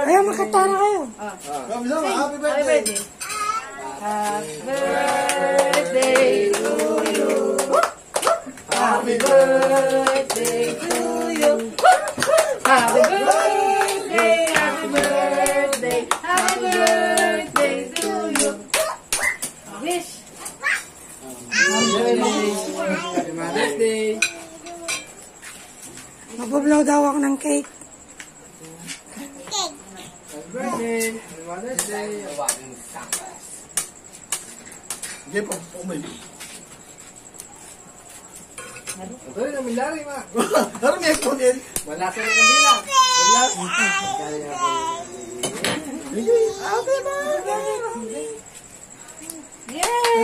Ayaw, makatara kayo. Happy birthday! Happy birthday to you! Happy birthday to you! Happy birthday! Happy birthday! Happy birthday to you! Wish! Happy birthday! Magbablow daw ako ng cake. Happy birthday! Happy Mother's Day! Hindi po, umay. Ito rin ang milari, ma. Ano may ako din? Wala sa mga kanila. Wala. Happy birthday! Yay!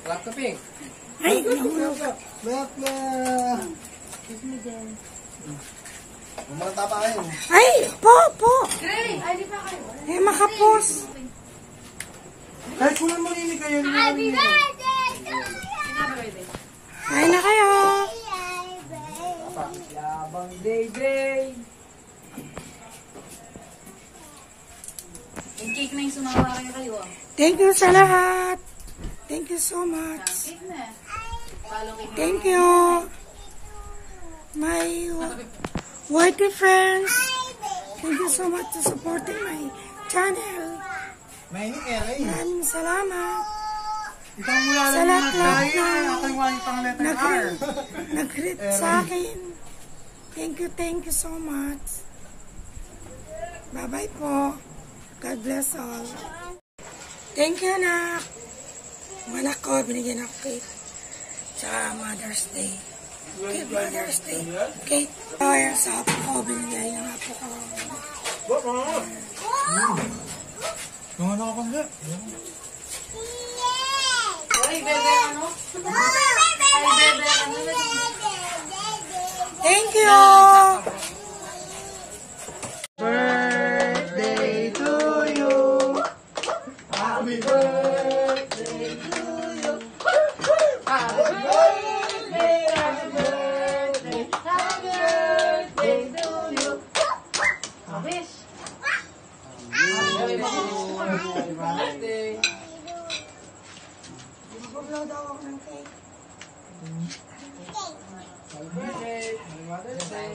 Clap ka, Pink. Ay, nahulog. Clap na. Kiss me din. Umanta pa kayo. Ay, po. Ay, di pa kayo. Eh, makapos. Kahit kulang mo rin kayo. Happy birthday to you! Ay na kayo. Yabang day. Yung cake na yung sumawa kayo ah. Thank you sa lahat. Thank you so much. Cake na. Follow cake na. Thank you. My white friends. Thank you so much for supporting my channel. May ere. Maraming salamat. Itang mula Sa lang lahat na aking walang pang letter R. nag-greet sa akin. Thank you so much. Bye-bye po. God bless all. Thank you, anak. Ang anak ko, binigyan ako cake sa Mother's Day. Okay, Mother's Day. Cake. Kaya sa apo ko, binigyan yung apo ko. Mga nakapangga. Ay, bebe, ano? Ay, bebe, ano? Thank you! Birthday to you. Happy birthday to you. Happy birthday, happy birthday, happy birthday to you. Wish! Happy birthday. Mag-blow daw ako ng cake. Happy birthday. Happy Mother's Day.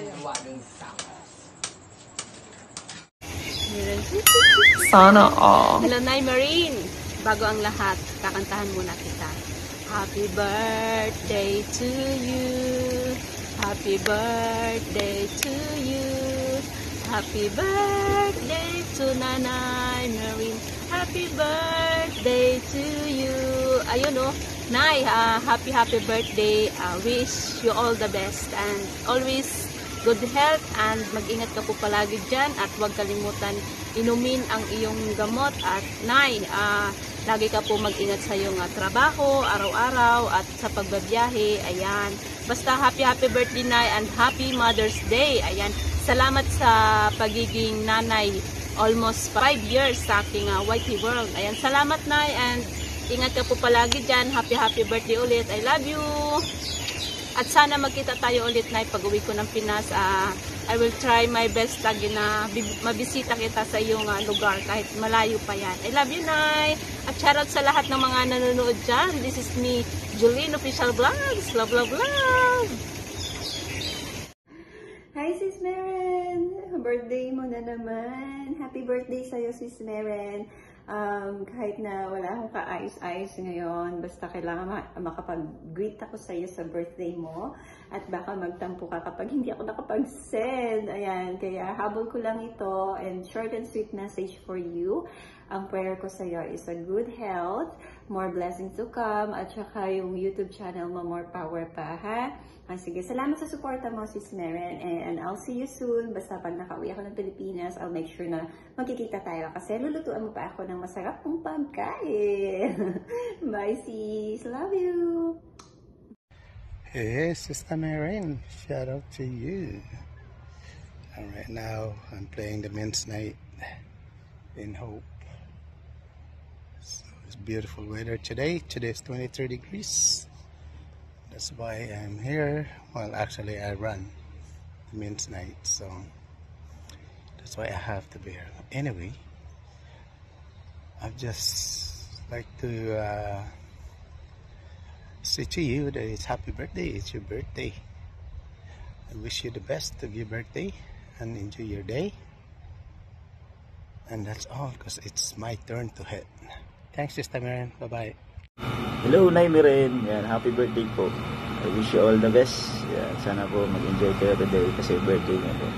Sana all. Hello, Nay Marine. Bago ang lahat, kakantahan muna kita. Happy birthday to you. Happy birthday to you. Happy birthday to Nanay Marine. Happy birthday to you. Ayun oh, Nay, happy birthday. Wish you all the best and always good health and mag-ingat ka po palagi dyan at huwag kalimutan inumin ang iyong gamot at Nay, lagi ka po mag-ingat sa iyong trabaho, araw-araw at sa pagbabiyahe, ayan. Basta happy birthday Nay and happy Mother's Day, ayan. Salamat sa pagiging nanay, almost 5 years sa aking Whitey World, ayan. Salamat Nay and ingat ka po palagi dyan, happy birthday ulit, I love you. At sana magkita tayo ulit na pag-uwi ko ng Pinas. I will try my best lagi na mabisita kita sa iyong lugar kahit malayo pa yan. I love you, Nay. At shoutout sa lahat ng mga nanonood dyan. This is me, Julene Official Vlogs. Love, love, love. Hi, Sis Meren. Birthday mo na naman. Happy birthday sa'yo, Sis Meren. Kahit na wala akong kaayos-ayos ngayon, basta kailangan makapag-greet ako sa iyo sa birthday mo at baka magtampo ka kapag hindi ako nakapag-send. Ayan, kaya habol ko lang ito and short and sweet message for you. Ang prayer ko sa iyo is a good health, more blessings to come, at saka yung YouTube channel mo, more power pa, ha? Sige, salamat sa suporta mo, Sis Meren, and I'll see you soon. Basta pag nakauwi ako ng Pilipinas, I'll make sure na magkikita tayo kasi lulutuan mo pa ako ng masarap kong pagkain. Bye, sis. Love you. Hey, Sister Meren, shout out to you. And right now, I'm playing the men's night in Hope. So it's beautiful weather today. Today is 23 degrees. That's why I'm here. Well, actually, I run the men's night, so that's why I have to be here. Anyway, I'd just like to say to you that it's happy birthday. It's your birthday. I wish you the best of your birthday and enjoy your day. And that's all, because it's my turn to head. Thanks, Sister Maren. Bye-bye. Hello, Nay Maren. Yan, happy birthday po. I wish you all the best. Yan, sana po mag-enjoy kayo today kasi birthday niyo po.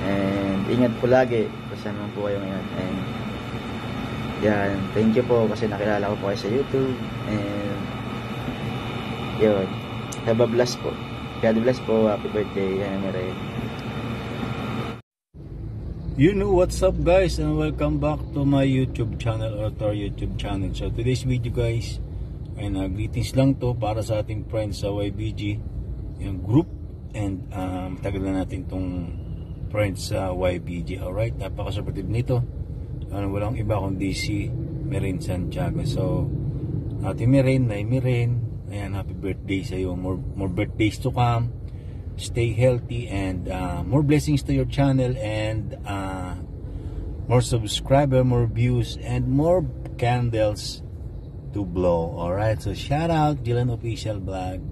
And ingat po lagi kung saan man po kayo ngayon. And yan, thank you po kasi nakilala ko po kayo sa YouTube. And yun, have a blast po. God bless po. Happy birthday, Nay Maren. You know what's up, guys, and welcome back to my YouTube channel or to our YouTube channel. So today's video, guys, ay greetings lang to para sa ating friends sa YBG yung group, and tagal na natin tong friends sa YBG. Alright, napaka-supportive nito. Walang iba kundi si Maren Santiago. So Ate Maren, Nay Maren, ayan, happy birthday sa iyo. More birthdays to come. Stay healthy, and more blessings to your channel, and more subscriber, more views, and more candles to blow. Alright, so shout out Dylan Official Vlog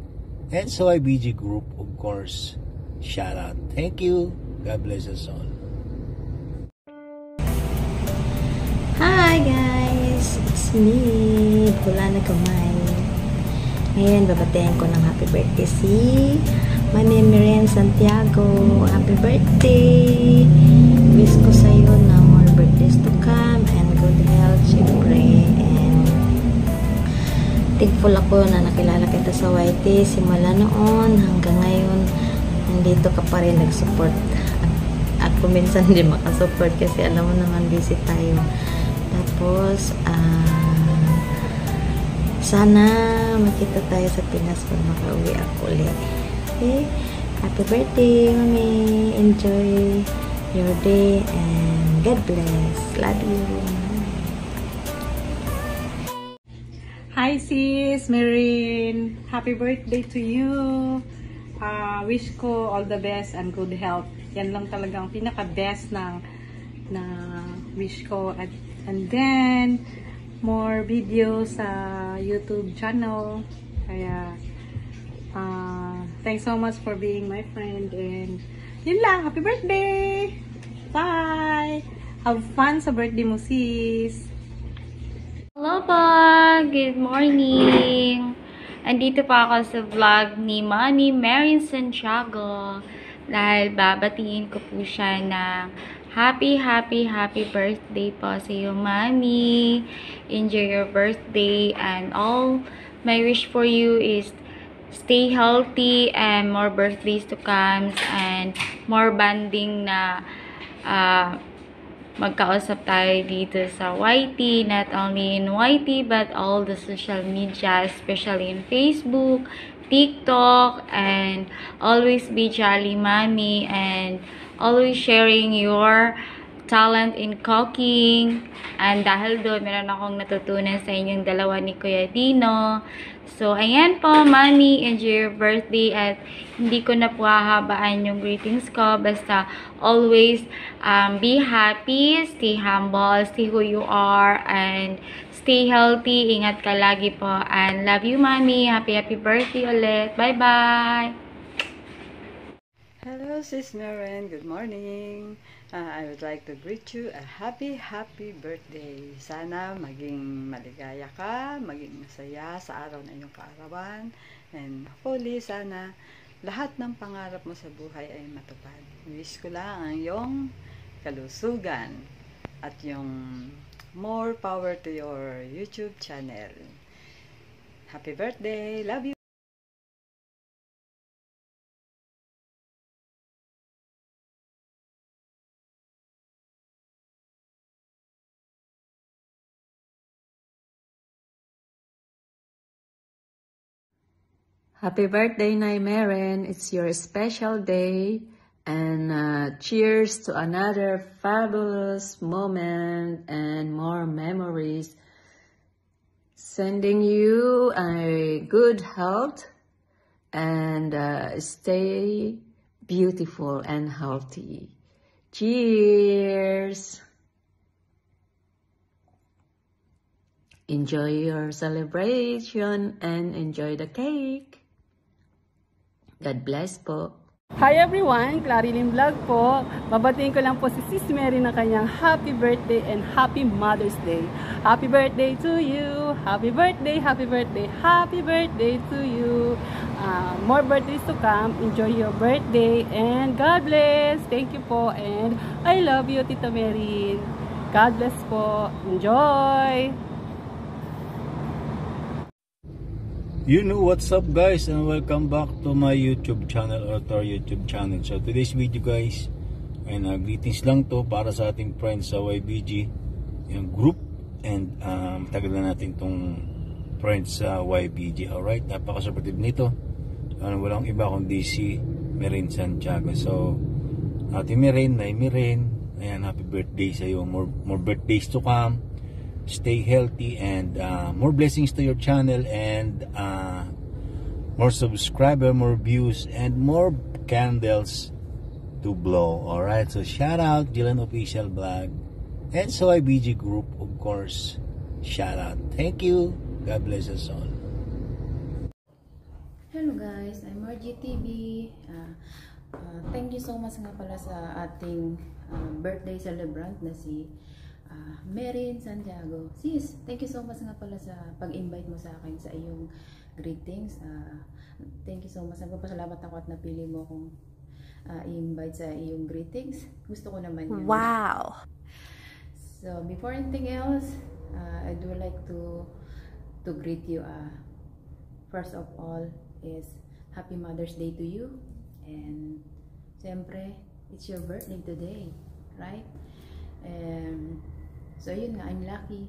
and so YBG Group, of course. Shout out. Thank you. God bless us all. Hi guys, it's me, Pula na Kamay. Ngayon, babatehan ko ng happy birthday si Mami Maren Santiago. Happy birthday! Wish ko sa'yo na more birthdays to come and good health, syempre. And thankful ako na nakilala kita sa YT simula noon hanggang ngayon. Nandito ka pa rin nag-support. Ako minsan hindi makasupport kasi alam mo naman busy tayo. Tapos, sana makita tayo sa Pinas pag makauwi ako ulit. Okay? Happy birthday, Mami. Enjoy your day and God bless. Love you. Hi sis, Maren. Happy birthday to you. Wish ko all the best and good health. Yan lang talagang pinaka-best na wish ko. And then, more videos sa YouTube channel. Kaya, thanks so much for being my friend. And, yun lang. Happy birthday! Bye! Have fun sa birthday mo, sis! Hello po! Good morning! Andito pa ako sa vlog ni Mami Maren Santiago. Dahil babatiin ko po siya ng happy birthday po sa iyo, Mami. Enjoy your birthday, and all my wish for you is stay healthy and more birthdays to come, and more bonding na magkausap tayo dito sa YT, not only in YT but all the social media, especially in Facebook, TikTok, and always be jolly, Mami, and always sharing your talent in cooking. And dahil doon, meron akong natutunan sa inyong dalawa ni Kuya Dino. So, ayan po, Mami, enjoy your birthday. At hindi ko na po hahabaan yung greetings ko. Basta, always be happy, stay humble, stay who you are, and stay healthy. Ingat ka lagi po. And love you, Mami. Happy birthday ulit. Bye-bye! Hello, Sis Maren. Good morning. I would like to greet you a happy birthday. Sana maging maligaya ka, maging masaya sa araw na iyong kaarawan. And hopefully, sana lahat ng pangarap mo sa buhay ay matupad. Wish ko lang ang iyong kalusugan at yung more power to your YouTube channel. Happy birthday! Love you! Happy birthday, Nay Maren. It's your special day. And cheers to another fabulous moment and more memories. Sending you a good health and stay beautiful and healthy. Cheers! Enjoy your celebration and enjoy the cake. God bless po. Hi everyone! Clarilyn Vlog po. Babatiin ko lang po si Sis Mary ng kanyang happy birthday and happy Mother's Day. Happy birthday to you! Happy birthday, happy birthday, happy birthday to you! More birthdays to come. Enjoy your birthday and God bless! Thank you po and I love you, Tita Mary. God bless po. Enjoy! You know what's up guys, and welcome back to my YouTube channel or to our YouTube channel. So today's video guys, and greetings lang to para sa ating friends sa YBG yung group, and tagal na natin tong friends sa YBG. Alright, napaka-supportive nito. Walang iba kundi si Meren Santiago. So Ate Meren, Nay Meren, ayan, happy birthday sa iyo. More birthdays to come. Stay healthy and more blessings to your channel, and more subscriber, more views, and more candles to blow. Alright, so shout out Dylan Official Vlog and so YBG Group, of course. Shout out. Thank you. God bless us all. Hello guys, I'm Margie TV. Thank you so much nga pala sa ating birthday celebrant na si Meren Santiago. Sis, thank you so much nga pala sa pag-invite mo sa akin sa iyong greetings. Thank you so much. Nagpapasalamat ako at napili mo akong i-invite sa iyong greetings. Gusto ko naman yun. Wow! So, before anything else, I do like to greet you. First of all is Happy Mother's Day to you. And, siyempre, it's your birthday today, right? And so yun nga, I'm lucky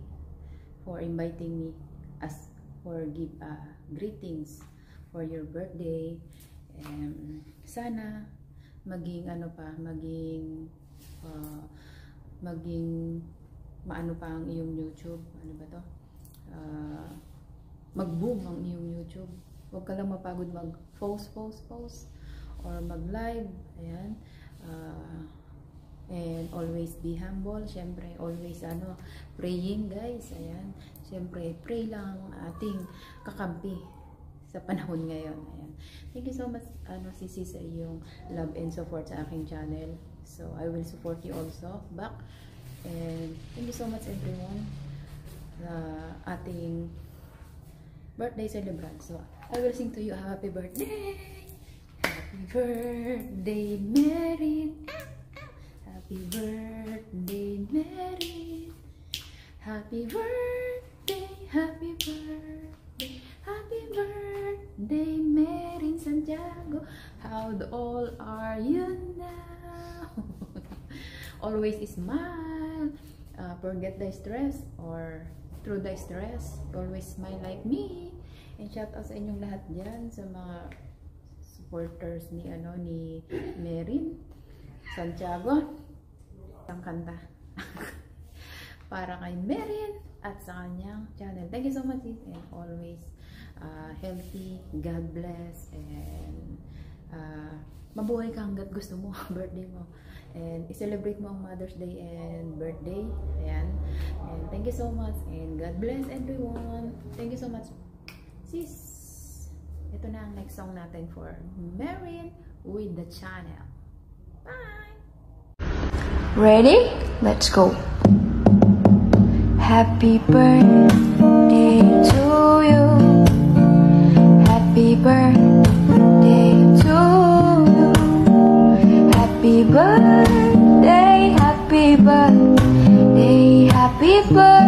for inviting me as for give greetings for your birthday. And sana maging maano pa ang iyong YouTube, ano ba to? Mag-boom ang iyong YouTube. Huwag ka lang mapagod mag-post or mag-live. Ayan. And always be humble. Syempre, always praying guys. Ayan. Syempre, pray lang ang ating kakampi sa panahon ngayon. Ayan. Thank you so much, Sisi, sa iyong love and support sa aking channel. So, I will support you also back. And thank you so much everyone sa ating birthday celebrant. So, I will sing to you a happy birthday. Happy birthday, Mary. Happy birthday, Mary. Happy birthday, happy birthday, happy birthday, Meren Santiago. How old are you now? Always smile. Forget the stress or through the stress. Always smile like me. And shout out sa inyong lahat dyan, sa mga supporters ni Meren Santiago. Ang kanta para kay Meren at sa kanyang channel. Thank you so much, and always healthy, God bless, and mabuhay ka hanggat gusto mo birthday mo, and i-celebrate mo ang Mother's Day and birthday. Ayan, and thank you so much, and God bless everyone. Thank you so much, sis. Ito na ang next song natin for Meren with the channel. Bye! Ready? Let's go. Happy birthday to you. Happy birthday to you. Happy birthday, happy birthday, happy birthday.